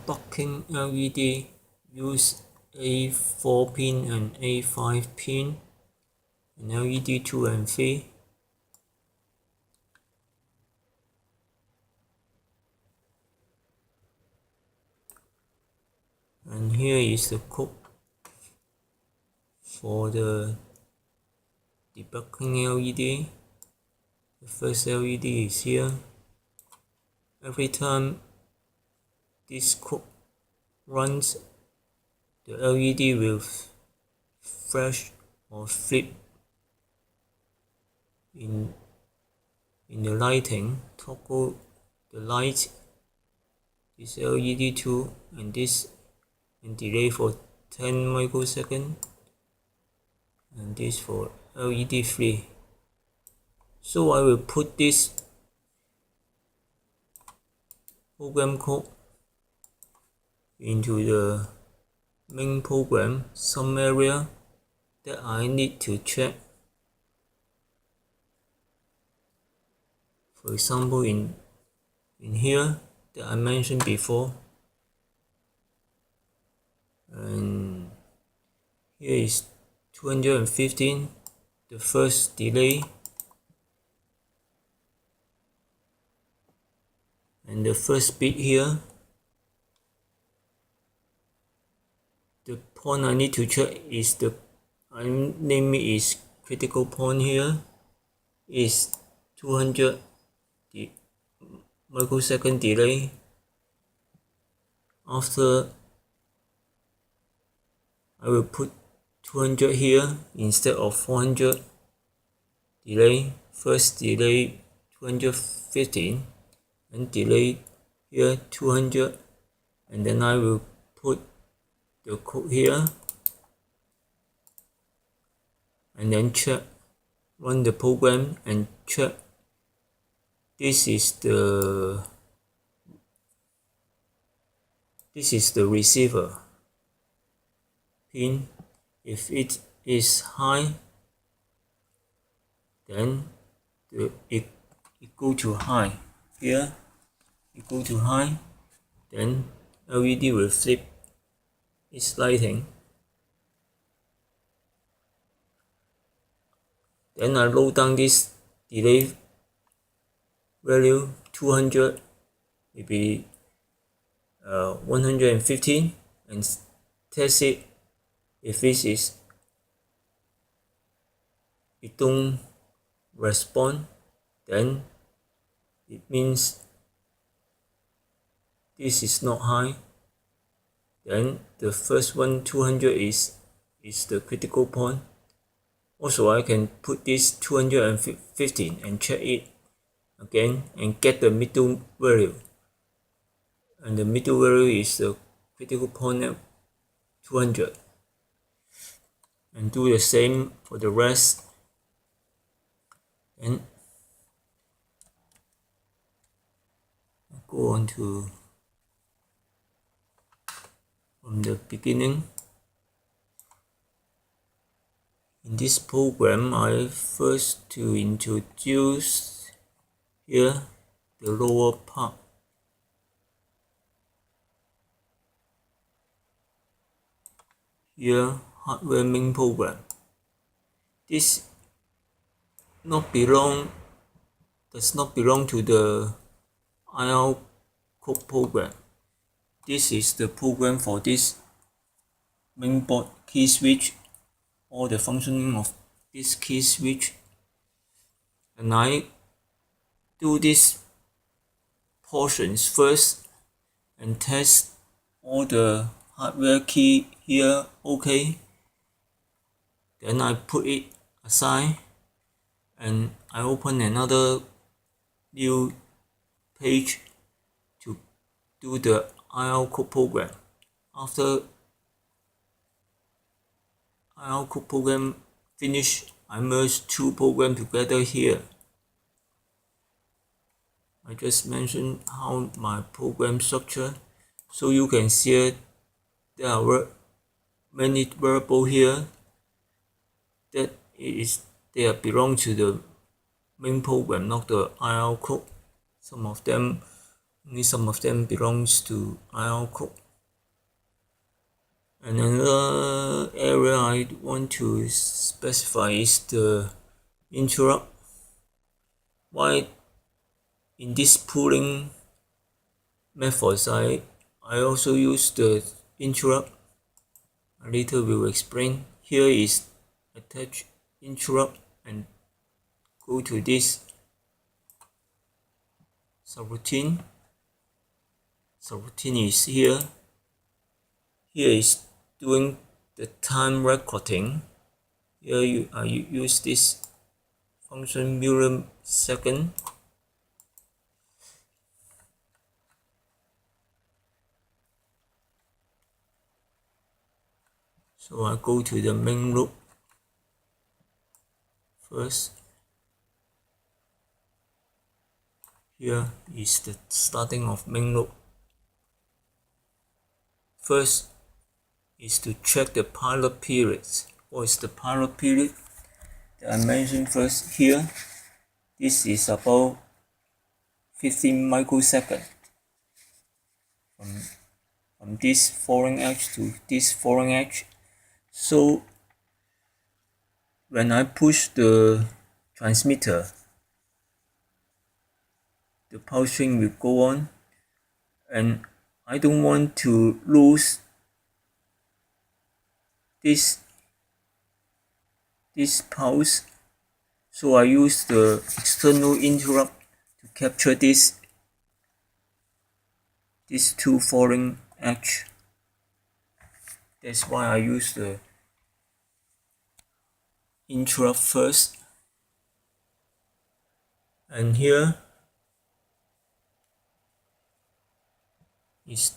docking LED use A4 pin and A5 pin in LED 2 and 3. And here is the code for the debugging LED. The first LED is here. Every time this code runs, the LED will flash or flip in the lighting. Toggle the light, this LED 2 and this, and delay for 10 microseconds, and this for LED 3. So I will put this program code into the main program, some area that I need to check. For example, in here that I mentioned before, and here is 215, the first delay, and the first bit here. The point I need to check is I name it is critical point here, is 200 microsecond delay. After, I will put 200 here instead of 400 delay. First delay 215 and delay here 200, and then I will put the code here and then check, run the program and check. This is the receiver pin. If it is high, then it go to high. Here it go to high, then LED will flip its lighting. Then I load down this delay value 200, maybe 115, and test it. If it don't respond, then it means this is not high. Then the first one, 200, is the critical point. Also, I can put this 215 and check it again and get the middle value. And the middle value is the critical point at 200. And do the same for the rest. And go on to from the beginning. In this program, I first to introduce here the lower part. Here, hardware main program. This does not belong to the IR code program. This is the program for this mainboard key switch, or the functioning of this key switch. And I do these portions first and test all the hardware key here, okay. Then I put it aside and I open another new page to do the IR code program. After IR code program finish, I merge two programs together here. I just mentioned how my program structure, so you can see there are many variables here that they belong to the main program, not the IR code. Some of them Only some of them belongs to IR code. And another area I want to specify is the interrupt. Why in this pooling methods I also use the interrupt. I later will explain. Here is attach interrupt and go to this subroutine. Subroutine is here. Here is doing the time recording. Here you use this function millisecond. So I go to the main loop first. Here is the starting of main loop. First is to check the pilot periods. What is the pilot period that I mentioned first here? This is about 15 microseconds from this foreign edge to this foreign edge. So when I push the transmitter, the pulse string will go on, and I don't want to lose this pulse, so I use the external interrupt to capture these two foreign edge. That's why I use the interrupt first. And here is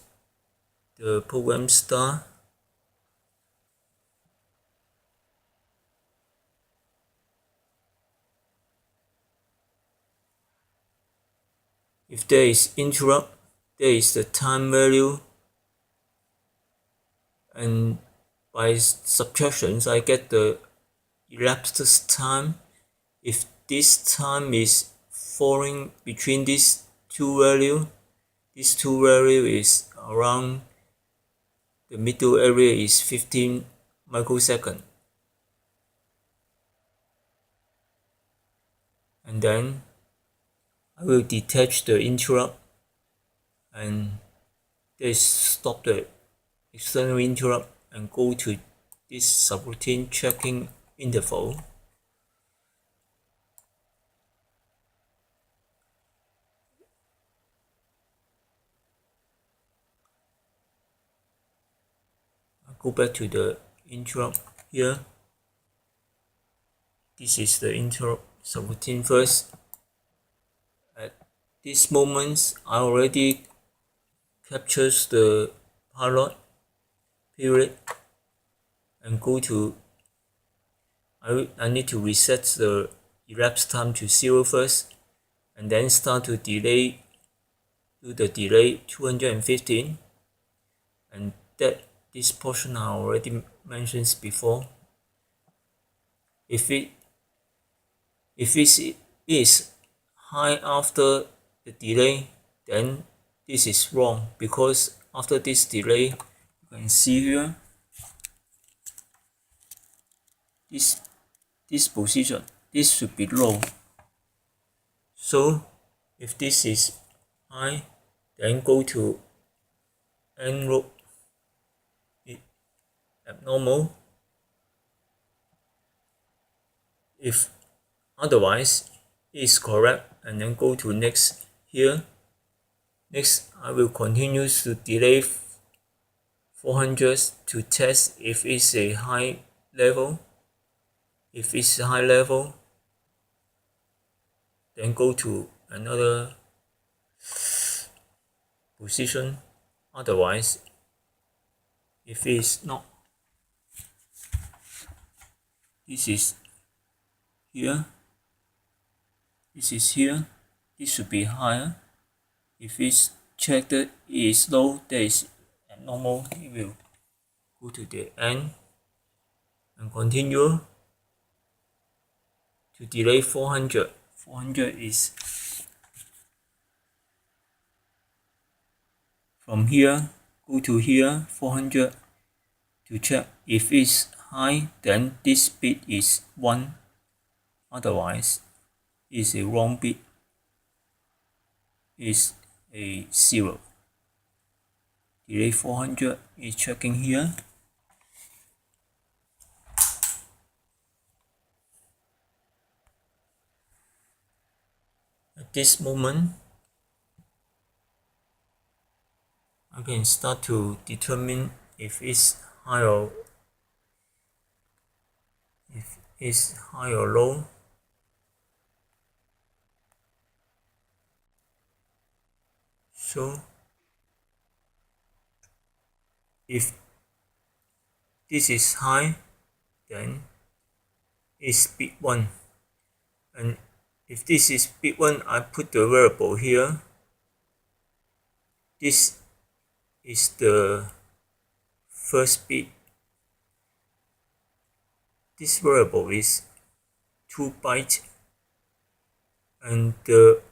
the program start. If there is interrupt, there is the time value, and by subtractions I get the elapsed time. If this time is falling between these two values, this two value is around the middle area is 15 microseconds. And then I will detach the interrupt and just stop the external interrupt and go to this subroutine checking interval. I go back to the interrupt here. This is the interrupt subroutine first. At this moment, I already captures the pilot period and go to I need to reset the elapsed time to 0 first, and then start to do the delay 215, and this portion I already mentioned before. If it is high after the delay, then this is wrong, because after this delay, you can see here this position, this should be low. So if this is high, then go to end loop abnormal. If otherwise it is correct, and then go to next here. Next, I will continue to delay 400 to test if it's a high level. If it's a high level, then go to another position. Otherwise, if it's not, this is here, this is here, this should be higher. If it's checked that it is low, that is abnormal, it will go to the end and continue to delay 400. 400 is from here go to here 400 to check. If it's high, then this bit is 1, otherwise it's a wrong bit, is a 0. Delay 400 is checking here. At this moment, I can start to determine if it's high or low. So if this is high, then it's bit 1, and if this is bit 1, I put the variable here. This is the first bit. This variable is 2 bytes, and the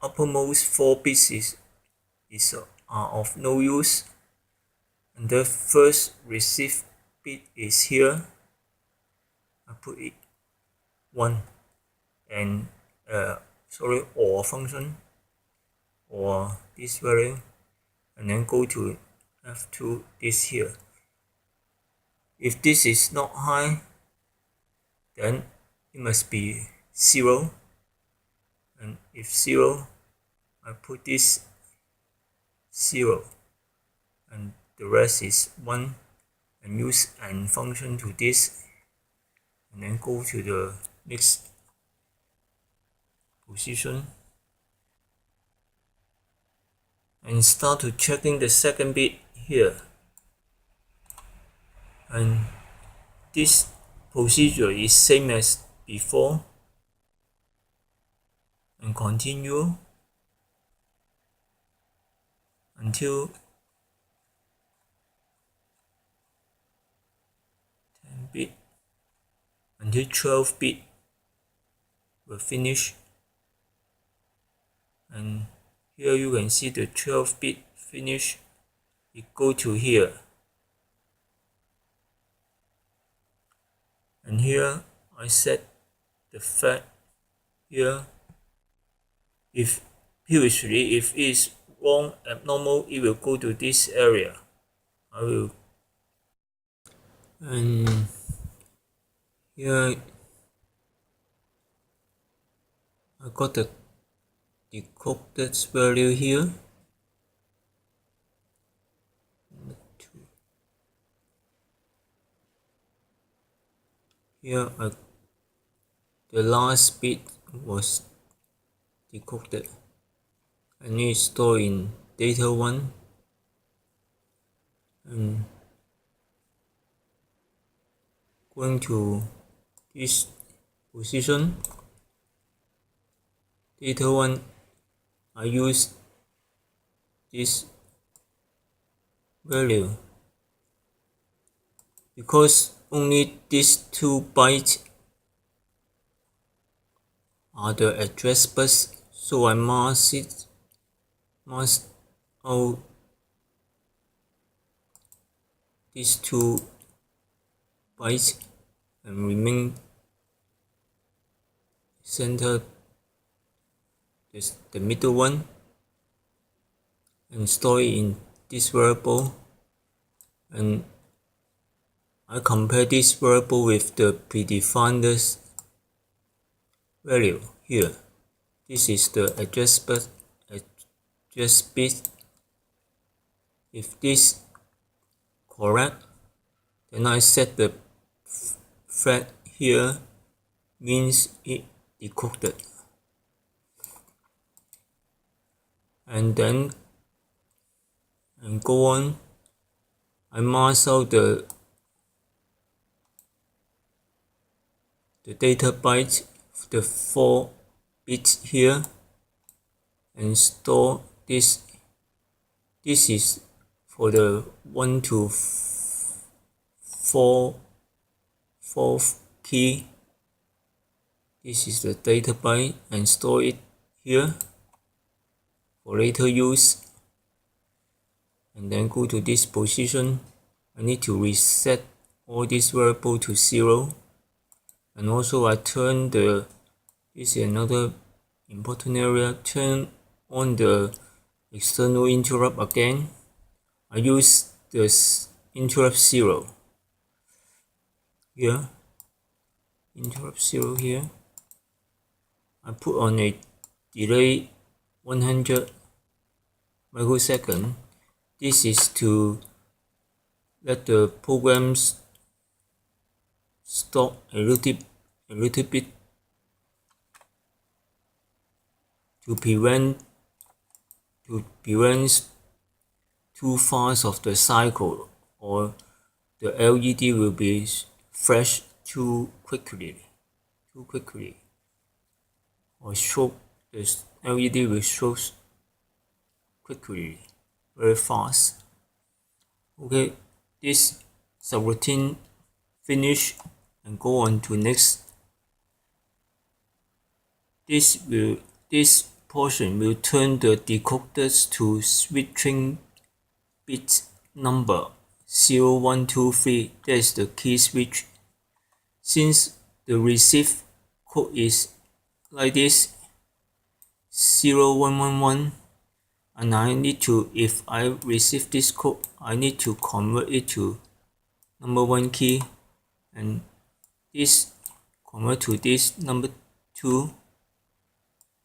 uppermost 4 bits are of no use, and the first receive bit is here. I put it 1, and or function, or this value, and then go to F2, this here. If this is not high, then it must be 0, and if 0, I put this 0, and the rest is 1, and use AND function to this, and then go to the next position and start to checking the second bit here. And this procedure is same as before, and continue until 10 bit, until 12 bit will finish. And here you can see the 12 bit finish. It go to here, and here I set the flag here. If previously, if it's wrong, abnormal, it will go to this area. And here I got the decoded value here. Here the last bit was decoded, and it's stored in data 1, and going to this position, data 1, I use this value because only these 2 bytes are the address bus, so I mask out these 2 bytes and remain center the middle one, and store it in this variable, and I compare this variable with the predefined value here. This is the address bit. If this correct, then I set the flag here, means it decoded, and then go on. I mask out the data byte, the 4 bits here, and store this. This is for the 1 to 4th key. This is the data byte, and store it here. for later use. And then go to this position. I need to reset all these variables to 0. And also I turn this is another important area, turn on the external interrupt again. I use this interrupt 0 here, interrupt 0 here. I put on a delay 100 microsecond. This is to let the programs stop a little bit to prevent too fast of the cycle, or the LED will be flash too quickly, or show the LED will show quickly, very fast. Okay, this subroutine finish and go on to next. This portion will turn the decoders to switching bit number 0, 1, 2, 3. That is the key switch. Since the receive code is like this 0, 1, 1, 1, and I need to, if I receive this code, I need to convert it to number 1 key, and this convert to this number 2,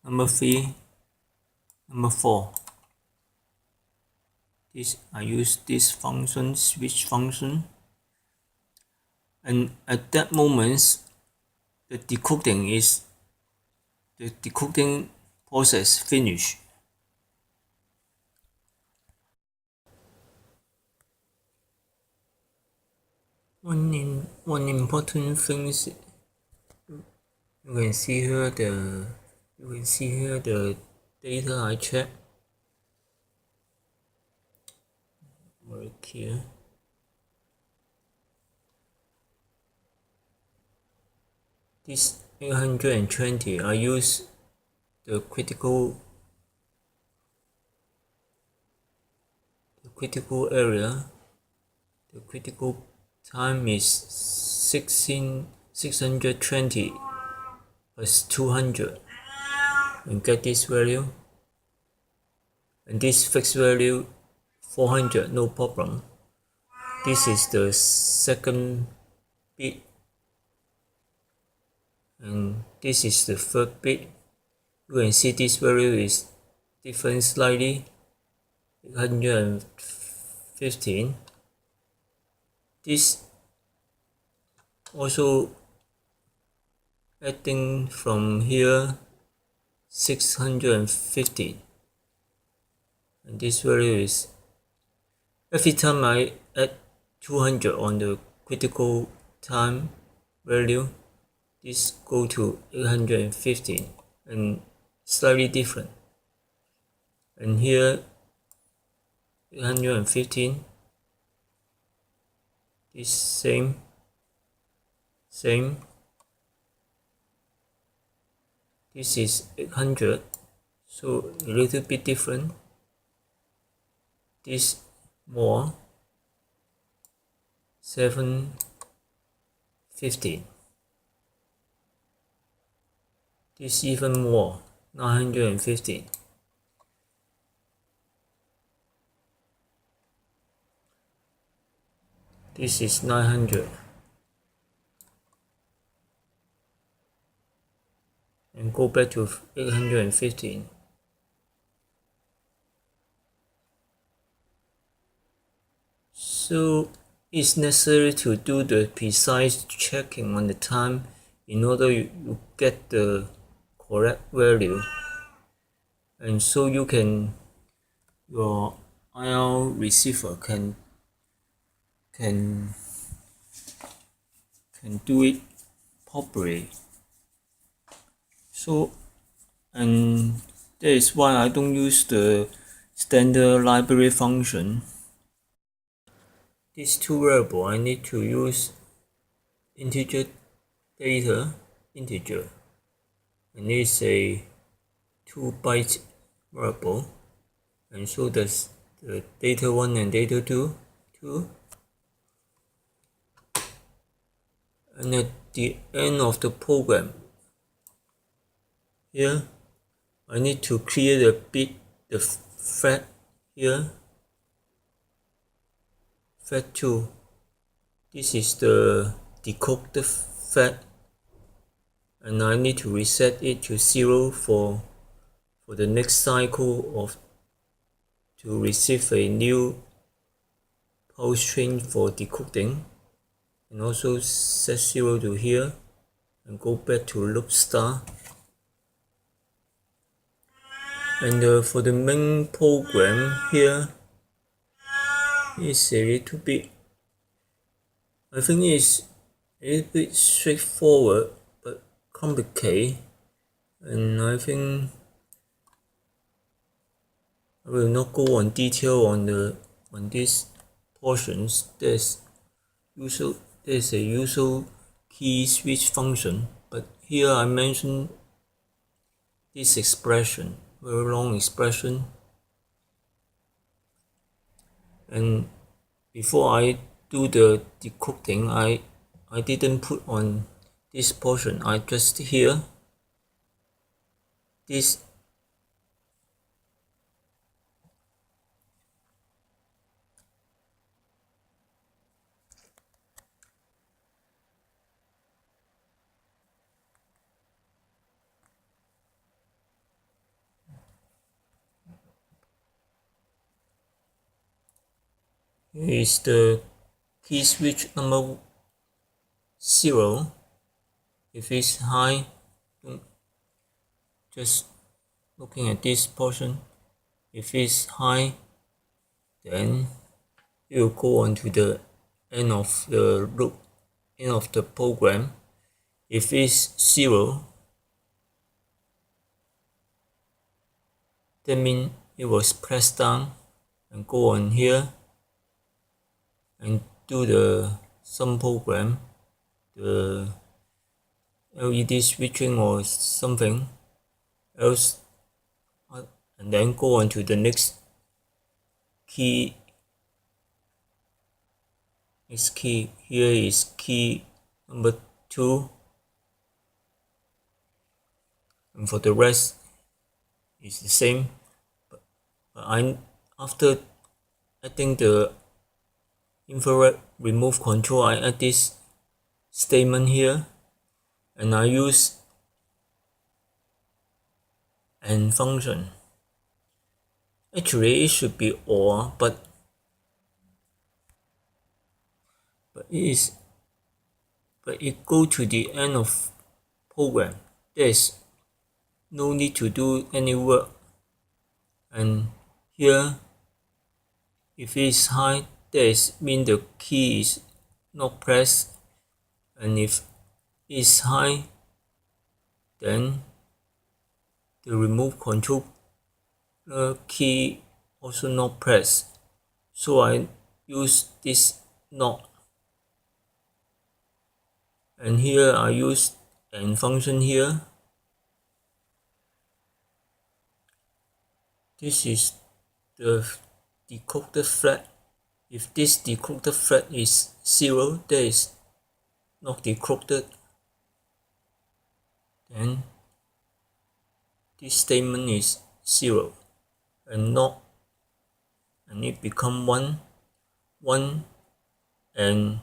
number 3, number 4. This I use this function, switch function, and at that moment the decoding process finished. One important thing is you can see here the data I check right here. This 820, I use the critical area. The critical time is 620 plus 200, and get this value, and this fixed value 400, no problem. This is the second bit, and this is the third bit. You can see this value is different slightly, 815. This also adding from here 650, and this value is, every time I add 200 on the critical time value, this go to 815 and slightly different, and here 815, this same, this is 800, so a little bit different. This more, 715. This even more, 915. This is 900. And go back to 815. So it's necessary to do the precise checking on the time in order you get the correct value, and so you can, your IR receiver can do it properly. So, and that is why I don't use the standard library function. These two variables, I need to use integer data, and it's a 2-byte variable. and show this the data 1 and data 2 and at the end of the program here I need to clear the flag here, flag 2. This is the decoded flag and I need to reset it to 0 for the next cycle of to receive a new pulse string for decoding, and also set 0 to here and go back to loop start. And for the main program here is a little bit, I think it's a little bit straightforward but complicated, and I think I will not go on detail on these portions. There's a usual key switch function, but here I mentioned this expression, very long expression, and before I do the decoding, I didn't put on this portion. I just here this is the key switch number 0. If it's high, just looking at this portion, if it's high, then it will go on to the end of the loop, end of the program. If it's 0, that means it was pressed down and go on here and do the some program, the LED switching or something else, and then go on to the next key. Next key here is key number 2, and for the rest is the same. But after adding the infrared remote control, I add this statement here, and I use AND function. Actually, it should be OR, but it go to the end of program. There's no need to do any work. And here, if it's high, that means the key is not pressed, and if it's high, then the remote control key also not pressed. So I use this NOT, and here I use AND function here. This is the decoded flag. If this decoded flag is 0, that is not decoded, then this statement is 0 and not, and it become 1, and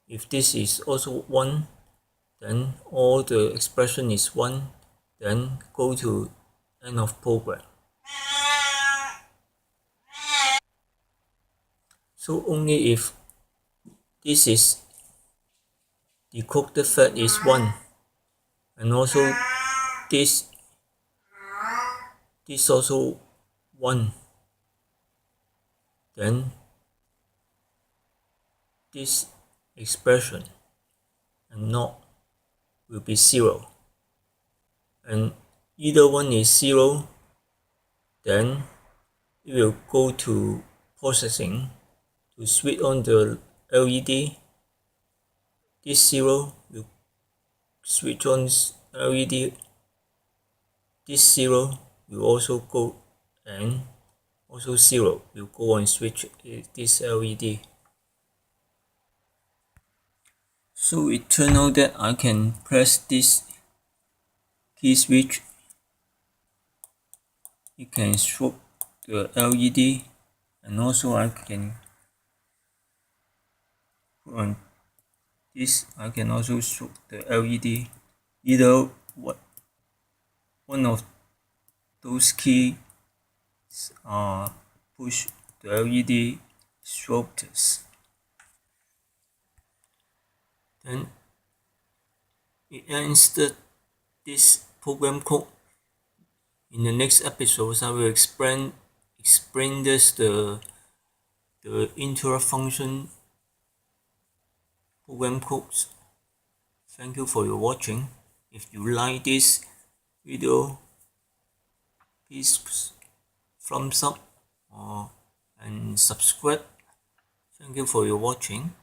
if this is also 1, then all the expression is 1, then go to end of program. So only if this is decoded flag is 1, and also this also 1, then this expression and NOT will be 0, and either one is 0, then it will go to processing to switch on the LED. This 0 will switch on LED. This 0 will also go and also 0 will go on switch this LED. So it turned out that I can press this key switch. It can strobe the LED, and also I can put on this. I can also strobe the LED. Either one of those keys push the LED strobes. Then it ends this program code. In the next episodes, I will explain this the interrupt function program codes. Thank you for your watching. If you like this video, please thumbs up and subscribe. Thank you for your watching.